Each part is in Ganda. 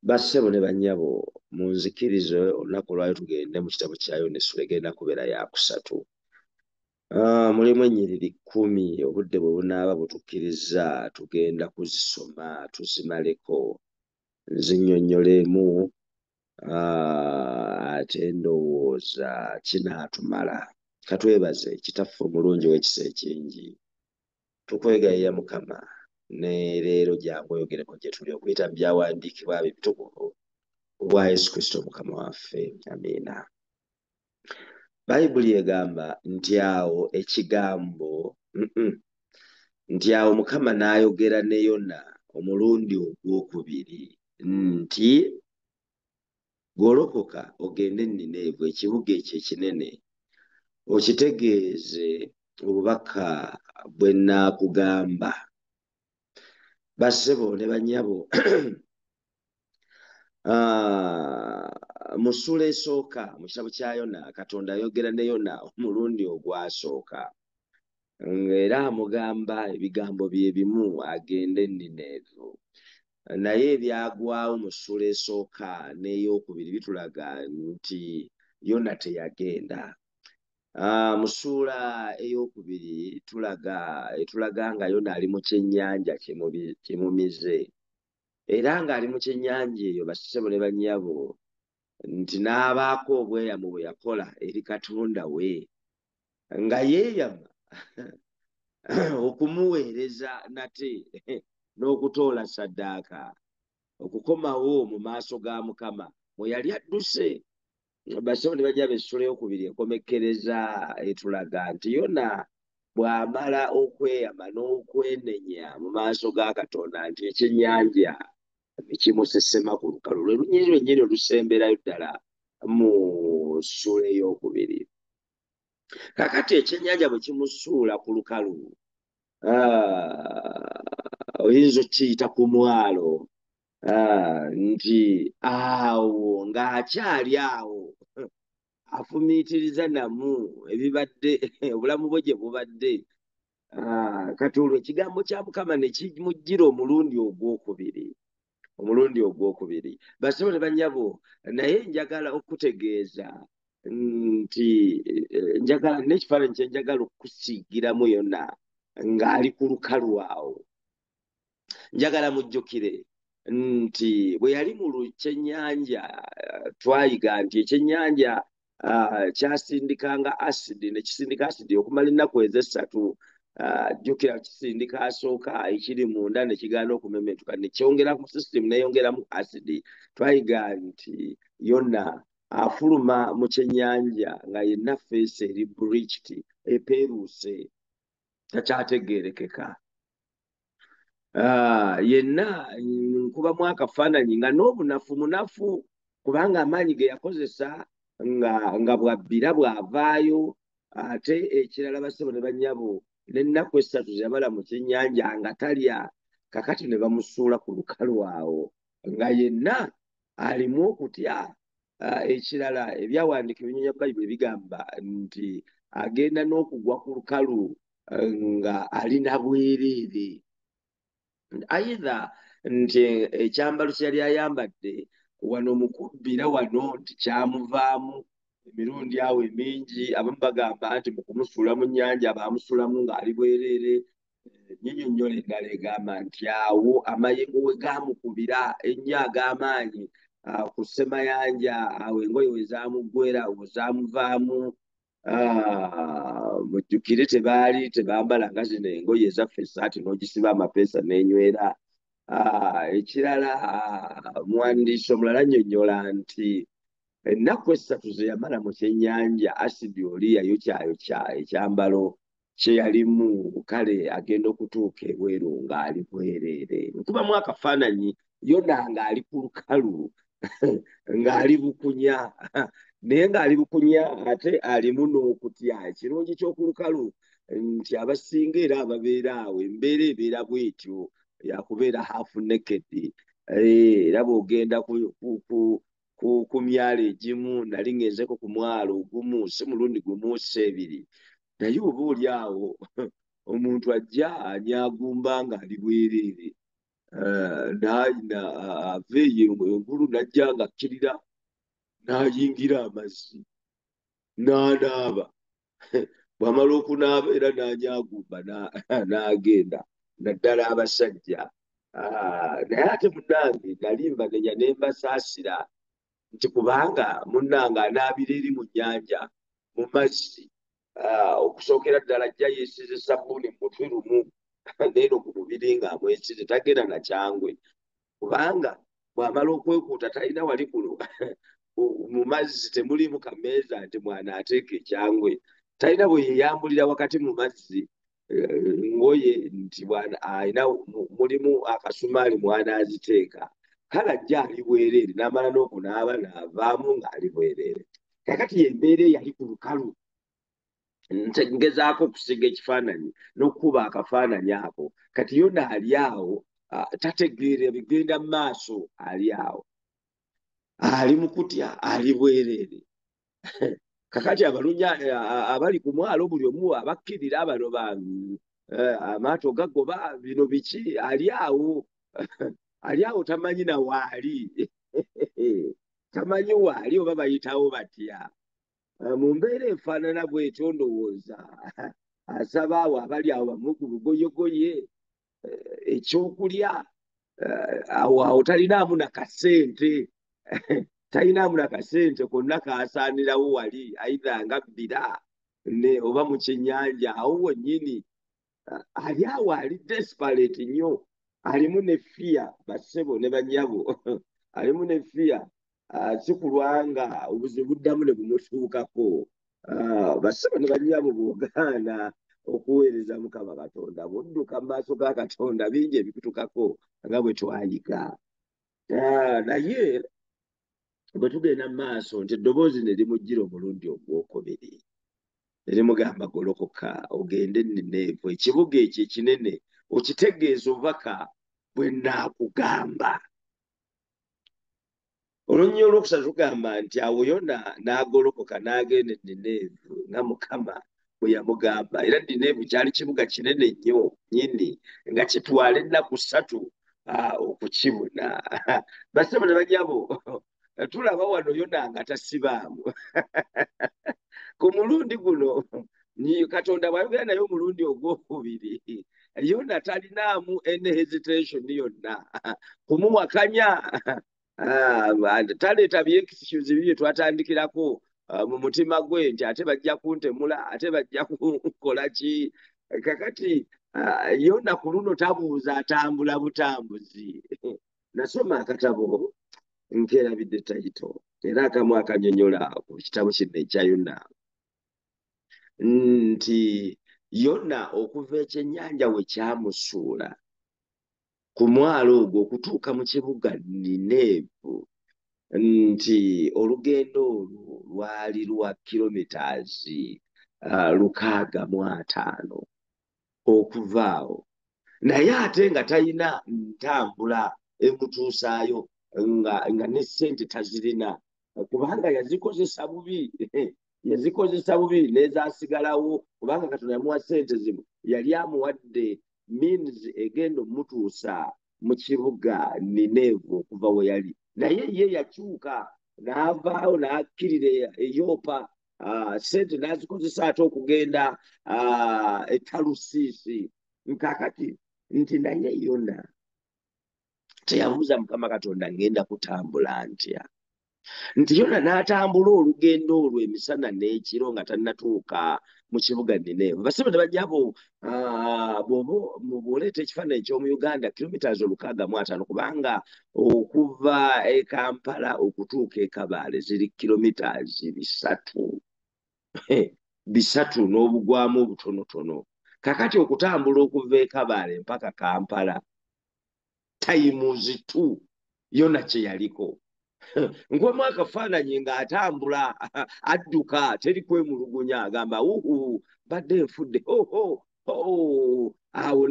Bassebo ne bannyabo munzikirize olunaku lwayo tugende mu kitabo kya Yoona essula egenda kubeera ya kusatu. Mulimu ennyiriri 10 obudde bwe bunaaba butukkiriza tugenda kuzisoma tuzimaleko nzinnyonnyolemu ate ndowooza kinaatumala. Katwebaze kitaffe omulungi w'ekisa ekingi. Tukwegayirira Mukama ne leero jangu oyogereko gye tuli okuyita mu byawandiikibwa ebitukuvu obwa Yesu Kristo Mukama waffe. Amiina. Bayibuli egamba nti awo ekigambo nti awo Mukama n'ayogera ne Yona omulundi ogwokubiri nti golokoka ogende Nineeve ekibuga ekyo ekinene okitegeeze obubaka bwe nnaakugamba. Bassebo ne bannyabo mu ssula esooka mu kitabo kya Yona Katonda ayogera ne Yona omulundi ogwasooka ng'era amugamba ebigambo bye bimu agende Nineeve. Naye ebyagwawo mu ssula esooka n'eyokubiri bitulaga nti Yona teyagenda. Mu ssuula eyokubiri etulaga nga Yona ali mu kyennyanja kimumize, era ng'ali mu kyennyanja eyo bassebo ne bannyabo nti n'abaako obweyamo bwe yakola eri Katonda we nga yeeyama okumuweereza nate n'okutoola ssaddaaka okukomawo mu maaso ga Mukama mwe yali adduse. Bassebo ne bannyabo essula eyokubiri ekomekkereza etulaga nti Yona bw'amala okweyama n'okwenenya mu maaso ga Katonda nti ekyennyanja nekimusesema ku lukalu. Lwe lunyiriri lwennyini olusemberayo ddala mu ssula eyokubiri. Kakati ekyennyanja bwe kimusuula ku lukalu oyinza okiyita ku mwalo nti awo ng'akyali awo afumiitiriza namu ebibadde obulamu bwe gye bubadde. Kati olwo ekigambo kya Mukama ne kimujjira omulundi ogwokubiri. Bassebo ne bannyabo naye njagala okutegeeza nti njagala n'ekifaananyi kye njagala okukusiigiramu Yona ng'ali ku lukalu awo. Njagala mujjukire nti bwe yali mu kyennyanja twayiga nti ekyennyanja kyasindikanga asidi ne kisindika asidi okumala ennaku ez'essatu. Jjukira kisindika asooka ekiri munda ne kigaana okumemetuka ne kyongera ku sisitemu neyongeramu asidi. Twayiga nti Yona afuluma mu kyennyanja nga yenna feesi eri bleached epeeruuse takyategeerekeka. Yenna nkubamu akafaananyi nga n'obunafu munafu kubanga amaanyi ge yakozesa nga bwabbira bw'avaayo. Ate ekirala bassebo ne bannyabo n'ennaku essatu ze yamala mu kyennyanja nga talya. Kakati ne bamusuula ku lukalu awo nga yenna alimu okutya. Ekirala ebyawandiika ebinnyonnyola Bayibuli bigamba nti agenda n'okugwa ku lukalu nga alina bwereere. Aidha nti ekyambalo kye yali ayambadde wano mukubbira wano nti kyamuvaamu emirundi awo emingi. Abamu bagamba nti mu kumusuula mu nnyanja baamusuulamu ng'ali bwereere. Nnyinnyonnyola endala egamba nti awo amayengo we gaamukubira ennyo ag'amaanyi ku ssemayanja awo engoye we zaamuggwera awo zaamuvaamu. Mujjukire tebambala nga zino engoye ezaffe essaati n'ogisiba amapeesa n'enywera. Ekirala muwandiisi omulala annyonnyola nti ennaku essatu ze yamala mu kyennyanja asidi oli yayokya ekyambalo kye yalimu. Kale agenda okutuuka ebweru ng'ali bwereere. Nkubamu akafaananyi Yona ng'ali ku lukalu ng'ali bukunya naye ng'ali bukunya ate alimu n'okutya. Ekirungi ky'oku lukalu nti abasinga era ababeera awo embeera ebeera bw'etyo yakubeera half naked. Era bw'ogenda ku myalo egimu, nali ngenzeko ku mwalo ogumu si mulundi gumu si ebiri, naye oba oli awo omuntu ajja anyagumba ng'ali bwereere n'ayina aveeyo engulu najja nga akkirira n'ayingira amazzi n'anaaba bw'amala okunaaba era n'anyaagumba n'agenda naddala abasajja naye ate munnange nali mbanenya ne mbasaasira nti kubanga munnange anaabira eri mu nnyanja mu mazzi okusookera ddala ajja yeesize sabbuuni mu mutwe lumu neeno ku mubiri ng'amwesize tagenda na kyangwe kubanga bw'amala okwekuuta talina wali kuno mu mazzi temulimu kameeza nti mwana ateeka ekyangwe talina bwe yeyambulira wakati mu mazzi ngoye nti alina mulimu akasumaali mwana aziteeka kale ajja ali bwereere n'amala n'okunaaba n'avaamu ng'ali bwereere kakati embeera eyali ku lukalu ngezaako okusiga ekifaananyi n'okukuba akafaananyi ako kati yona ali awo tategeera bigenda mu maaso ali awo ali mu kutya ali bwereere kakati abalunya abali ku mwalo buli omu abakkirira abaloba amaato gagoba bino biki ali awo tamanyi na waali tamanyi waali oba bayitawo batya mu mbeera efaanana bwetyo ndowooza asaba awo abali awo bamu ku bugoyegoye ekyokulya awo talinaamu nakasente talinaamu nakasente konna kasaanirawo wali aidha nga bbira oba mu kyennyanja awo wennyini ali awo ali desperate nnyo alimu ne fiya bassebo ne bannyabo alimu ne fiya si kulwanga obuzibu buddamu ne bumutuukako bassebo ne bannyabo bw'ogaana okuweereza Mukama Katonda budduka mu maaso ga Katonda bingi ebikutukako nga bwe twayiga naye bwe tugenda mu maaso nti eddoboozi ne limujjira omulundi ogwokubiri ne limugamba golokoka ogende Nineeve ekibuga ekyo ekinene okitegeeza obubaka bwe nnaakugamba olunyi olwokusatu tugamba nti awo Yona n'agolokoka n'agenda e Nineeve nga Mukama bwe yamugamba era Nineeve kyali kibuga kinene nnyo nnyini nga kitwala ennaku 3 okukibuna bassebo ne bannyabo tulaba wano Yona nga tasibaamu ku mulundi guno Katonda bw'ayogera naye omulundi ogwokubiri Yona talinaamu any hesitation yonna kumuwakanya taleeta byekisisuzi bibye twatandikirako mu mutima gwe nti ate bajja kuntemula ate bajja kukola ki kakati Yona ku luno tabuuza atambula butambuzi nasoma akatabo nkerabidde tayito era akamu akanyonyola ku kitabo kino ekya Yona nti Yona okuva ekyennyanja we kyamusuula ku mwalo ogwo okutuuka mu kibuga Nineeve nti olugendo olwo lwali lwa kilomitaazi 650 okuva awo naye ate nga talina ntambula emutuusaayo nga ne ssente tazirina kubanga yazikozesa bubi n'ezaasigalawo kubanga Katonda yamuwa ssente zimu yali amuwadde means egenda omutuusa mu kibuga Nineeve okuva we yali naye ye yakyuka n'avaawo n'akkirira e Yopa ssente n'azikozesa ate okugenda e Talusiisi nkakati nti naye Yona teyabuuza Mukama Katonda ngenda kutambula ntya nti Yona n'atambula olugendo olwo emisana n'ekiro nga tannatuuka mu kibuga Nineeve bassebo ne bannyabo bw'oleeta ekifaananyi eky'omu Uganda kilomitaazi 650 kubanga okuva e Kampala okutuuka e Kabale ziri kilomitaazi 3 n'obugwamu obutonotono kakati okutambula okuva e Kabale mpaka Kampala times 2 Yona kye yaliko nkwemu akafaananyi ng'atambula adduka teri kwemulugunya agamba badde nfudde awo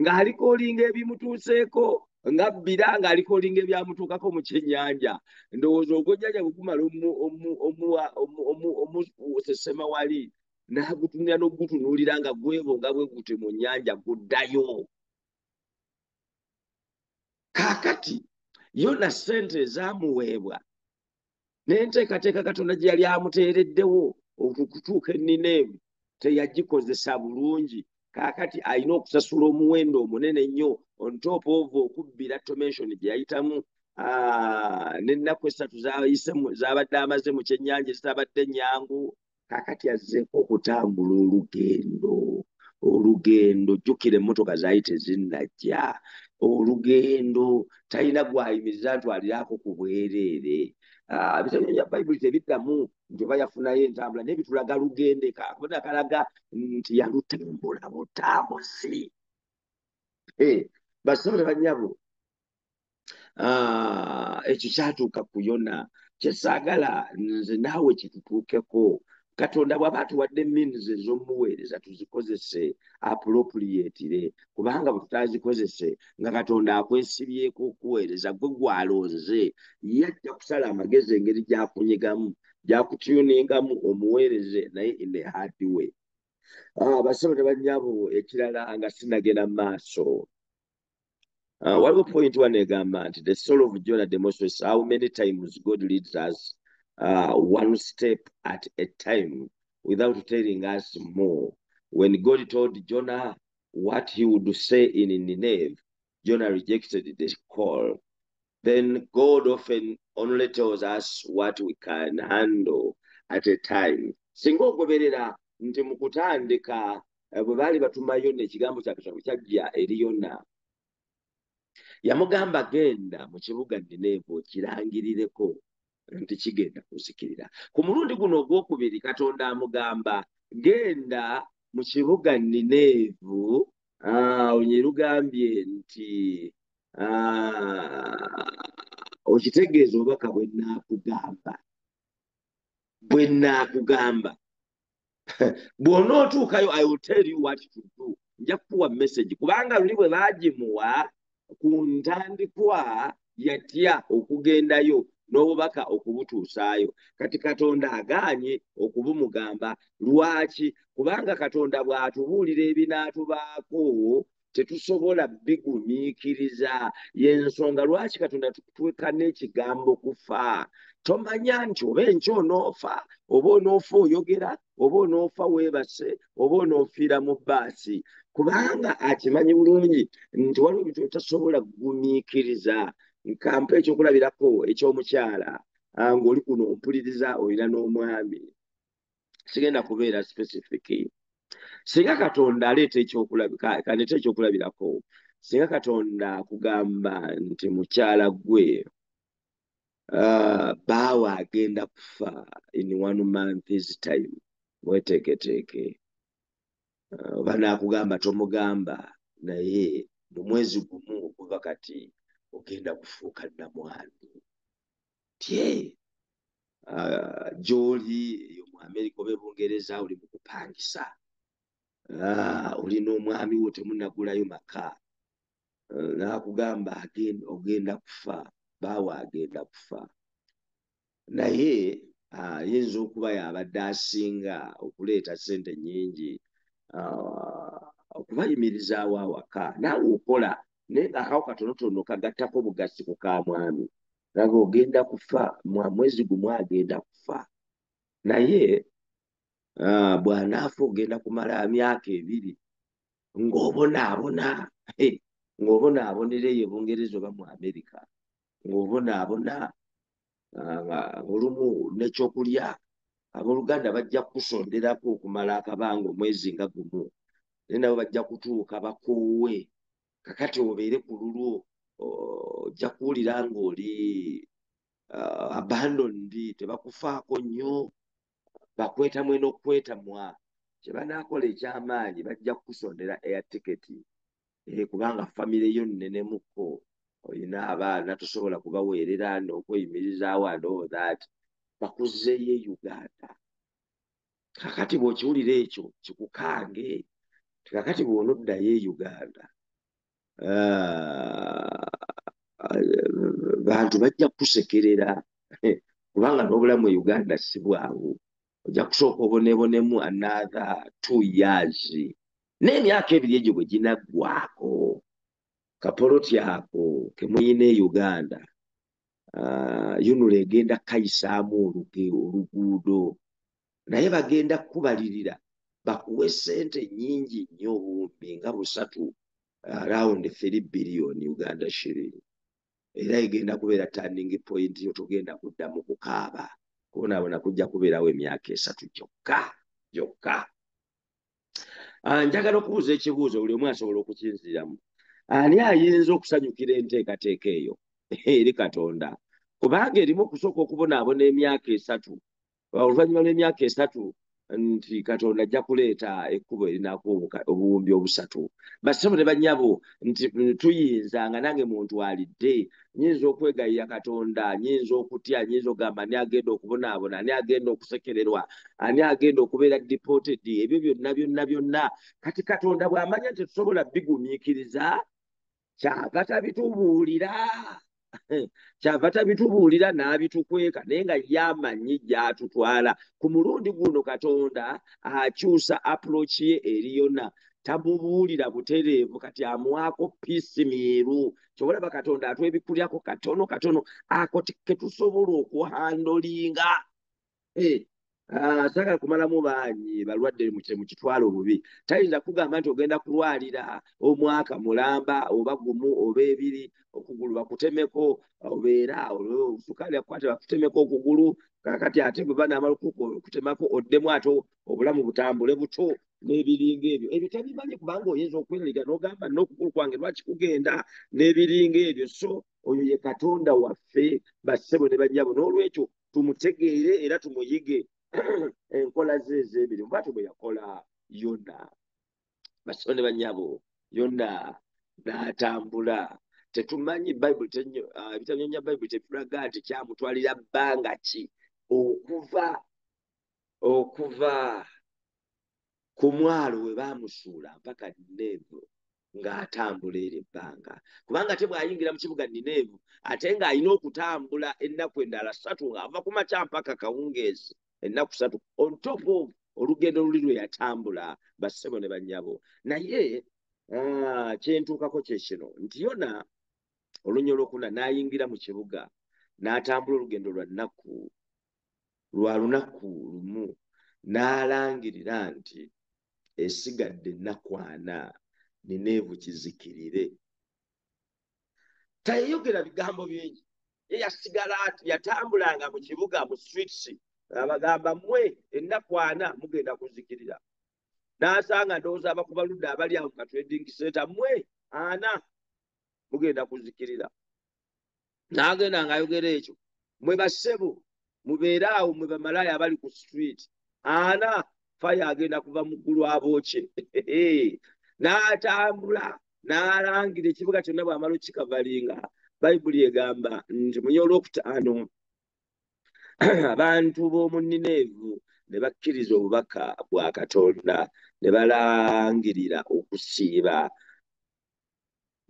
ng'aliko olinga ebimutuuseeko nga bbira ng'aliko olinga ebyamutuukako mu kyennyanja ndowooza ogw'ennyanja bwe gumala omusesema wali n'agutunira n'ogutunuulira nga gwebonga bwe gute mu nnyanja guddayo. Kaakati yona ssente ezaamuweebwa n'enteekateeka Katonda gye yali amuteereddewo okutuuka e Nineeve teyagikozesa bulungi. Kaakati alina okusasula omuwendo omunene nnyo on top of okubbira Tomation gye yayitamu n'ennaku 3 zaabadde amaze mu kyennyanja ezitabadde nnyangu. Kaakati azzeeko okutambula olugendo jjukira emmotoka zaali tezinnajja. Olugendo talina gwayimiriza ntwalirako ku bwereere. Ebitabo bya Bayibuli tebiddamu nti oba yafunayo entambula naye bitulaga lugende akabona kalaga nti yalutambula butambuzi. Basomole bannyabo, ekyo kyatuuka ku Yona. Kyesaagala nze naawe kitutuukeko. Katonda bw'aba atuwadde means ez'omuweereza tuzikozese appropriately, kubanga bwe tutazikozese nga Katonda akwesibyeko okuweereza gwe gwalonze, yajja kusala amagezi engeri gy'akunyigamu gy'akutuningamu omuweereze naye in a hard way. Basomole bannyabo, ekirala nga sinagenda mu maaso, waliwo point one egamba nti the soul of Jonah demonstrates how many times God leads us one step at a time without telling us more. When God told Jonah what he would say in Nineveh, Jonah rejected the call. Then God often only tells us what we can handle at a time. Singa ogoberera nti mu kutandika bwe baali batuma Yona ekigambo kya Katonda kyajja eri Yona, yamugamba genda mu kibuga Nineeve okirangirireko nti kigenda kuzikirira. Ku mulundi guno ogwokubiri Katonda amugamba genda mu kibuga Nineeve onyerugambye nti okitegeeza obubaka bwe nnaakugamba. Bw'onootuukayo I will tell you what to do. Nja kukuwa message kubanga luli bwe baagimuwa ku ntandikwa yatya okugendayo n'obubaka okubutuusaayo. Kati Katonda agaanye okubumugamba. Lwaki? Kubanga Katonda bw'atubuulira ebinaatubaako tetusobola bigumiikiriza. Y'ensonga lwaki Katonda tutuuka n'ekigambo kufa. Tomanya nti oba enkya onoofa, oba onoofa oyogera, oba onoofa weebase, oba onoofiira mu bbaasi, kubanga akimanyi bulungi nti waliwo ebintu bitasobola kugumiikiriza. Nkampa ekyokulabirako eky'omukyala ng'oli kuno ompuliriza olina n'omwami. Sigenda kubeera specific. Singa Katonda aleeta kaneta ekyokulabirako, singa Katonda akugamba nti mukyala gwe baawe agenda kufa in 1 month's time, mweteeketeeke. Oba naakugamba tomugamba naye mu mwezi gumu okuva kati ogenda kufuuka nnamwandu. Gy'oli eyo mu Amerika oba e Bungereza oli mu kupangisa, olina omwami wo temunnagulayo maka, naakugamba ogenda kufa, baawe agenda kufa. Naye ayinza okuba yabadde asinga okuleeta ssente nnyingi okubayimirizaawo awaka, naawe okola naye ng'akawo katonotono kagattako bugassi ku kamwami, naga ogenda kufa, mwezi gumu agenda kufa. Naye bw'anaafa ogenda kumala myaka 2 ng'obonaabona, ng'obonaabonera eyo e Bungereza oba mu Amerika, ng'obonaabona olumu n'ekyokulya abooluganda bajja kukusonderako okumala akabanga omwezi nga gumu, naye nabo bajja kutuuka bakoowe. Kakati obeere ku lulwo, ojja kuwulira ng'oli abandoned, tebakufaako nnyo, bakwetamu n'okwetamwa. Kye banaakola eky'amaanyi bajja kukusondera air ticket, kubanga famire yo nnenemukko, olina abaana tosobola kubaweerera n'okweyimirizaawo and all that, bakuzzeeyo e Uganda. Kakati bw'okiwulira ekyo kikukange. Kakati bw'onoddayo e Uganda, bantu bajja kukusekerera kubanga n'obulamu e Uganda si bwangu. ojja kusooka obonebonemu another 2 years n'emyaka ebiri egyo bwe ginaggwako kapoloti ako kemuyina e Uganda yunula egenda kayisaamu oluguudo naye bagenda kubalirira bakuwe sente nnyingi nnyo bumbi nga 3 around 3 billion Uganda shilling era egenda kubeera turning point yo tugenda kuddamu kukaaba kubonaabona kujja kubeerawo emyaka 3 gyokka. Njagala okubuuza ekibuuzo buli omu asobola okukinziramu. Ani ayinza okusanyukira enteekateeka eyo eri Katonda kubanga erimu okusooka okubonaabona emyaka 3 oluvannyuma lw'emyaka 3 nti Katonda ajja kuleeta ekkubo erinaku obuwumbi 3 bassebo ne bannyabo nti tuyinza nga nange muntu alidde nyinza okwegayira Katonda nyinza okutya nyinza okugamba ani agenda okubonaabona ani agenda okusekererwa ani agenda okubeera deported ebyo byonna kati Katonda bw'amanya nti tusobola bigumiikiriza kyava tabitubuulira n'abitukweka naye nga yamanyi gy'atutwala ku mulundi guno Katonda akyusa approach ye eri yonna tamubuulira butereevu kati amuwaako piisimiiru kyobalaba Katonda atwebikulyako katono ako ketusobola okuhandolinga saagala kumalamu baanyi balwadde mu kitwalo obubi tayinza kugamba nti ogenda kulwalira omwaka mulamba oba gumu oba ebiri okugulu bakutemeko obeera sukaali akwate bakutemeko okugulu kakati ate bwe banaamala okutemako oddemu ate obulamu butambule buto n'ebiringa ebyo tabimanyi kubanga oyinza okweraliga n'ogamba n'okugulu kwange lwaki kugenda n'ebiringa ebyo so oyo ye Katonda waffe bassebo ne bannyabo n'olwekyo tumutegeere era tumuyige enkola ze ez'emirimu bwatyo bwe yakola Yona bassebo ne bannyabo Yona n'atambula tetumanyi ebitanyonya Bayibuli tebitulaga nti kyamutwalira bbanga ki okuva ku mwalo we baamusuula mpaka Nineevu ng'atambula eri ebbanga kubanga ate bw'ayingira mu kibuga Nineevu ate ng'alina okutambula ennaku endala 3 ng'ava ku makya mpaka kawungeezi ennaku 3 on top of olugendo luli lwe yatambula bassebo ne bannyabo naye kyentuukako kye kino nti Yona olunya olwokuna n'ayingira mu kibuga n'atambula olugendo lwa lunaku lumu n'alangirira nti esigadde ennaku 4 Nineevu kizikirire tayeyogera bigambo bingi ye yasigala yatambulanga mu kibuga mu streets abagamba mmwe ennaku 4 mugenda kuzikirira n'asanga ndowooza abakuba ludde abali awo ka trading center mmwe 4 mugenda kuzikirira n'agenda ng'ayogera ekyo mwe bassebo mubeere awo mwe bamalaaya abali ku street 4 fire agenda kuva mu ggulu abookye n'atambula n'alangira ekibuga kyonna bw'amala okikavalinga Bayibuli egamba nti mu olwokutaano abantu b'omu Nineevu ne bakkiriza obubaka bwa Katonda ne balangirira okusiiba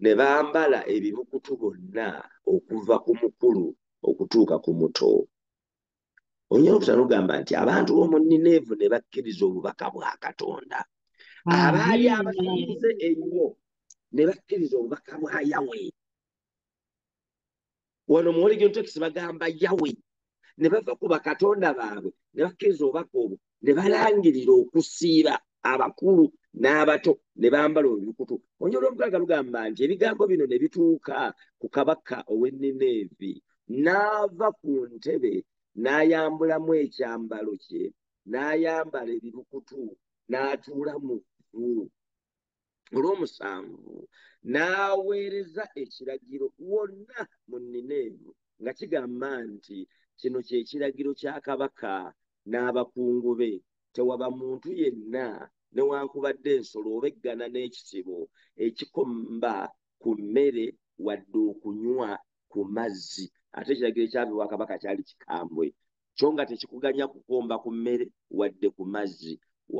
ne bambala ebibukutu bonna okuva ku mukulu okutuuka ku muto olunya olwokutaano lugamba nti abantu b'omu Nineevu ne bakkiriza obubaka bwa Katonda abaali abasinze ennyo ne bakkiriza obubaka bwa Yahwe wano mu Oregon Texas bagamba Yahwe ne bava ku bakatonda baabwe ne bakkiriza obubaka obwo ne balangirira okusiiba abakulu n'abato ne bambala ebikutu olunya olw'omukaaga lugamba nti ebigambo bino ne bituuka ku kabaka ow'e Nineevi n'ava ku ntebe n'ayambulamu ekyambalo kye n'ayambala ebibukutu n'atuula mu vvu olw'omusanvu n'aweereza ekiragiro wonna mu Nineevu nga kigamba nti kino kye kiragiro kya kabaka n'abakungu be tewaba muntu yenna newankubadde ensolo oba eggana n'ekisibo ekikomba ku mmere wadde okunywa ku mazzi ate ekiragiro ekyavibwa kabaka kyali kikambwe kyo nga tekikuganya kukomba ku mmere wadde ku mazzi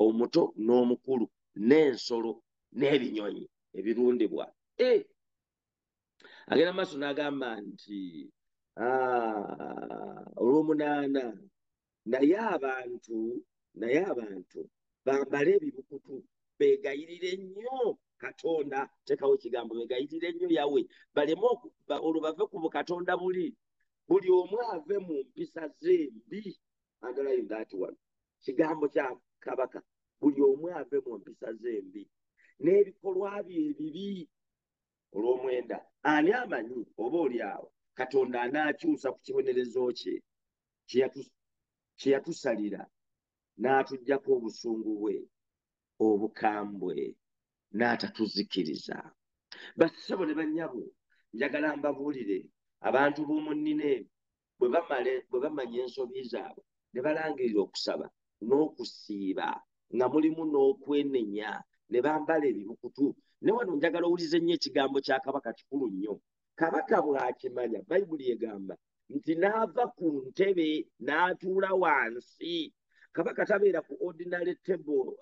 omuto n'omukulu n'ensolo n'ebinyonyi ebirundibwa agenda maaso n'agamba nti olw'omunaana naye abantu naye abantu bambale ebibukutu begayirire nnyo Katonda. Tekawo ekigambo begayirire nnyo yawe, baleme olwo bave ku bukatonda buli omu ave mu mpisa zembi. Underline that one. Kigambo kya Kabaka, buli omu ave mu mpisa zembi n'ebikolwa bye ebibi. Olw'omwenda, ani amanyi oba oli awo Katonda anaakyusa ku kibonerezo kye kye yatusalira n'atuggyako obusungu bwe obukambwe n'atatuzikiriza. Bassebo ne bannyabo, njagala mbabuulire, abantu b'omu Nineeve bwe bamanya ensobi zaabwe ne balangirira okusaba n'okusiiba nga mulimu n'okwenenya, ne bambala ebibukutu. Ne wano njagala owulize nnyo ekigambo kya Kabaka kikulu nnyo. Kabaka bw'akimanya, Bayibuli egamba nti n'ava ku ntebe n'atuula wansi. Kabaka tabeera ku ordinary table,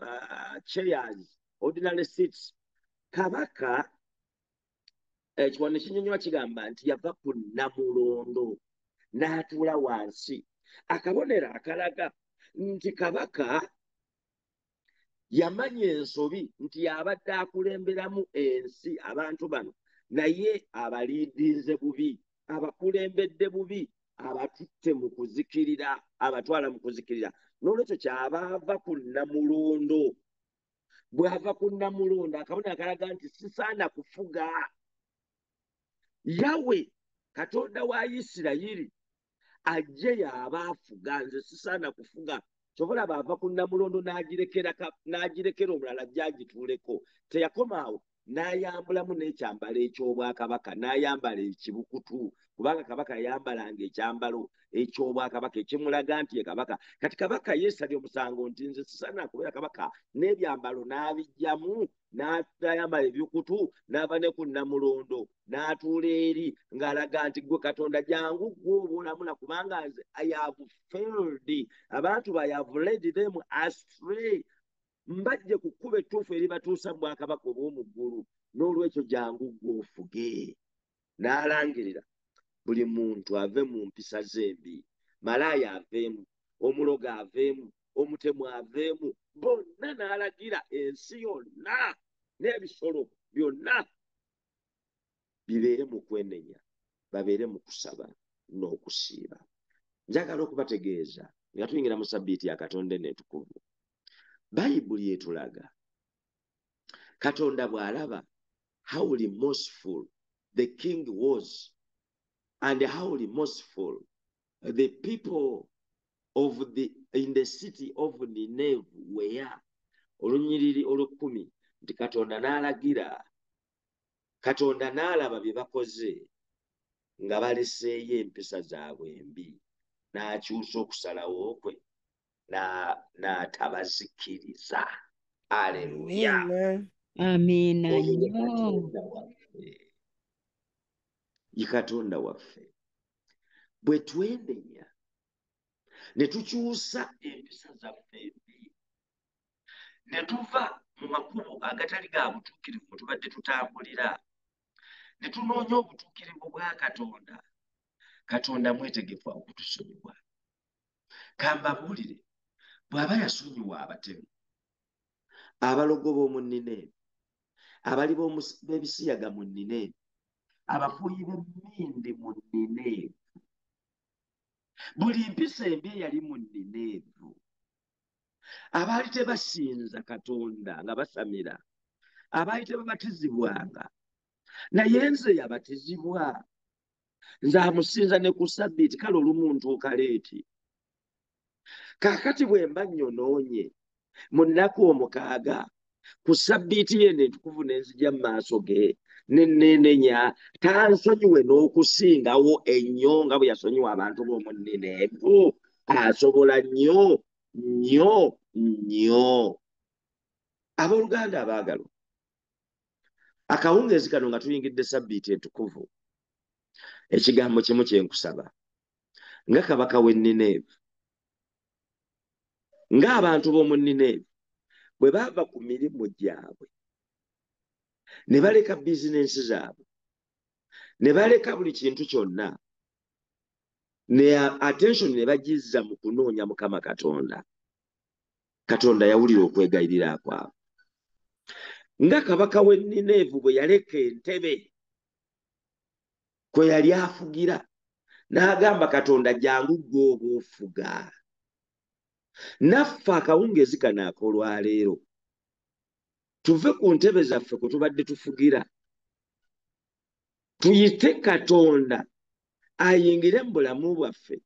chairs, ordinary seats. Kabaka ekiwandiiko kinyonnyola kigamba nti yava ku Namulondo n'atuula wansi. Akabonero akalaga nti Kabaka yamanya ensobi nti yabadde akulemberamu ensi abantu bano, naye abaliidinze bubi, abakulembedde bubi, abatutte mu kuzikirira, abatwala mu kuzikirira. N'olwekyo kyaba ava ku Namulondo. Bw'ava ku Namulondo, akabonero akalaga nti sisaana kufuga. Yawe Katonda wa Isirayiri ajje y'aba afuga, nze sisaana kufuga. Kyobola baava ku Namulondo n'agirekera omulala ajja agituuleko. Teyakoma awo, n'ayambulamu n'ekyambalo eky'obwakabaka, n'ayambala ekibukutu, kubanga Kabaka yayambalanga ekyambalo eky'obwakabaka ekimulaga nti ye Kabaka. Kati Kabaka yeesabye omusango nti nze sisaana kubeera Kabaka, n'ebyambalo n'abiggyamu, n'ayambala ebyukutu, n'ava ne ku Namulondo n'atuula eri ng'alaga nti gwe Katonda jangu gwe oba olamula, kubanga nze I have failed, abantu I have led them astray, mbajje ku kkubo ettuufu eribatuusa mu bwakabaka obw'omu ggulu, n'olwekyo jangu gwe ofuge. N'alangirira buli muntu ave mu mpisa zembi, malaaya aveemu, omuloga aveemu, omutemu aveemu, bonna n'alagira ensi yonna n'ebisolo byonna bibeere mu kwenenya, babeere mu kusaba n'okusiiba. Njagala okubategeeza nga tuyingira mu sabbiiti ya Katonda entukuvu, Bayibuli etulaga Katonda bw'alaba how remorseful the king was and how remorseful the people in the city of Nineveh were. Olunyiriri olw'ekkumi nti Katonda n'alagira, Katonda n'alaba bye bakoze nga baleseeyo empisa zaabwe embi, n'akyusa okusalawo kwe n'atabazikiriza. Aleluya. Amiina. Ye Katonda waffe. Bwe twenenya ne tukyusa empisa zaffe embi, ne tuva mu makubo agatali ga butuukirivu mwe tubadde tutambulira, ne tunoonya obutuukirivu bwa Katonda, Katonda mwetegefu okutusonyiwa. Kambabuulire, bw'aba yasonyiwa abatemu, abalogo b'omu Nineeve, abali b'ebisiyaga mu Nineeve, abafuuyi b'emmindi mu Nineeve, buli mpisa embi eyali mu Nineeve, abaali tebasinza Katonda nga basamira, abaali tebabatizibwanga, naye nze yabatizibwa, nze amusinza ne ku Sabbiiti, kale olumuntu kaleeti. Kaakati bwe mba nnyonoonye mu nnaku omukaaga, ku Sabbiiti yeno entukuvu ne nzija mu maaso ge ne nneenenya, tansonyiwe n'okusingawo ennyo nga bwe yasonyiwa abantu b'omu Nineeve. Asobola nnyo nnyo nnyo. Abooluganda abaagalwa, akawungeezi kano nga tuyingidde Sabbiiti entukuvu, ekigambo kimu kye nkusaba nga kabaka w'e Nineeve, ng'abantu b'omu Nineeve bwe baava ku mirimu gyabwe ne baleka bizinensi zaabwe, ne baleka buli kintu kyonna, ne attention ne bagizza mu kunoonya Mukama Katonda, Katonda yawulira okwegayirira kwabwe. Nga kabaka w'e Nineevu bwe yaleka entebe kwe yali afugira n'agamba Katonda jangu ggwe oba ofuga. Naffe akawungeezi kano ak'olwaleero tuve ku ntebe zaffe kwe tubadde tufugira, tuyite Katonda ayingire mu bulamu bwaffe,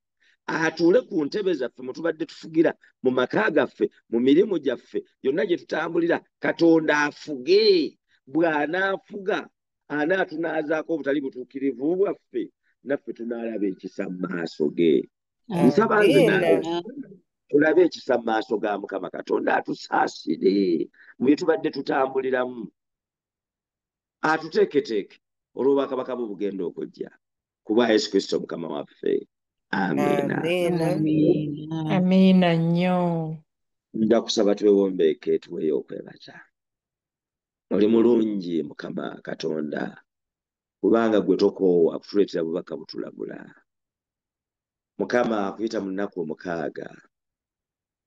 atuule ku ntebe zaffe mwe tubadde tufugira, mu maka gaffe, mu mirimu gyaffe yonna gye tutambulira. Katonda afuge. Bw'anaafuga anaatunaazaako obutali butuukirivu bwaffe, naffe tunaalaba ekisa mu maaso ge. Nsaba nze naawe tulabe ekisa mu maaso ga Mukama Katonda, atusaasire mu bye tubadde tutambuliramu, atuteeketeeke olw'obwakabaka bwe bugenda okujja, ku bwa Yesu Kristo Mukama waffe. Amiina. Amiina nnyo. Nja kusaba twewombeeke tuweeyo okwebaza. Oli mulungi Mukama Katonda, kubanga gwe tokoowa kutuleetera bubaka butulabula. Mukama, kuyita mu nnaku 6,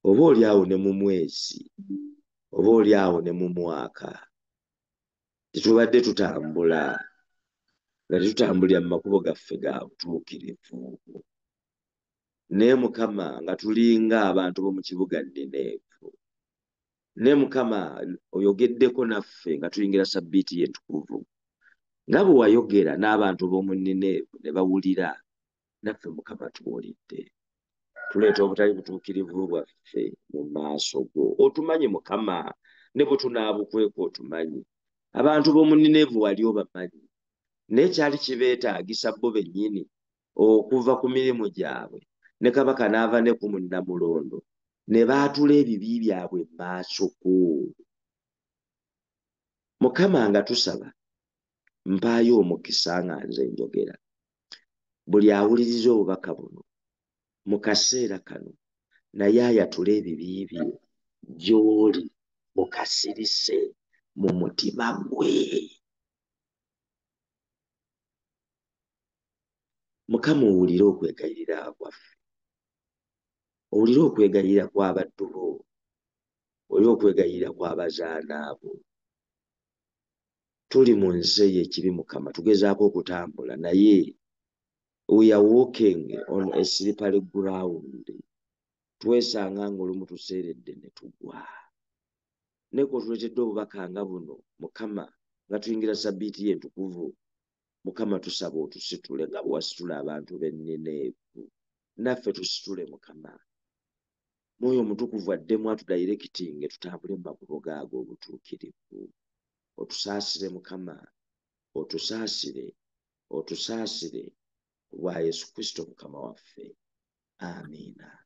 oba oli awo ne mu mwezi, oba oli awo ne mu mwaka, tetubadde tutambula nga tetutambulira mu makubo gaffe ga butuukirivu, naye Mukama nga tulinga abantu b'omu kibuga Nineevu. Naye Mukama oyogeddeko naffe nga tuyingira Sabbiiti entukuvu, nga bwe wayogera n'abantu b'omu Nineevu ne bawulira, naffe Mukama tuwulidde. Tuleeta obutali butuukirivu bwaffe mu maaso go. Otumanyi Mukama, ne bwe tunaabukweka otumanyi. Abantu b'omu Nineevu wali obamanyi, naye kyali kibeetaagisa bo bennyini okuva ku mirimu gyabwe, ne kabaka n'ava ne ku munnamulondo, ne baatula ebibi byabwe mu maaso go. Mukama, nga tusaba, mpaayo omukisa nga nze njogera, buli awuliriza obubaka buno mu kaseera kano, naye ayatula ebibi bye gy'oli mukasirise mu mutima gwe. Mukama, owulire okwegayirira kwaffe, owulire okwegayirira kw'abaddu bo, owulire okwegayirira kw'abazaana bo. Tuli mu nsi ey'ekibi Mukama, tugezaako okutambula, naye we are walking on a slippery ground. Twesanga ng'olumu tuseeredde ne tugwa. Naye k'otuleetedde obubaka nga buno Mukama, nga tuyingira Sabbiiti entukuvu, Mukama tusaba otusitule nga bwe wasitula abantu b'e Nineevu. Naffe tusitule Mukama. Mwoyo Omutukuvu addemu atudayirekitinge tutambule mu makubo gaago obutuukirivu. Otusaasire Mukama, otusaasire, otusaasire ku bwa Yesu Kristo Mukama waffe. Amiina.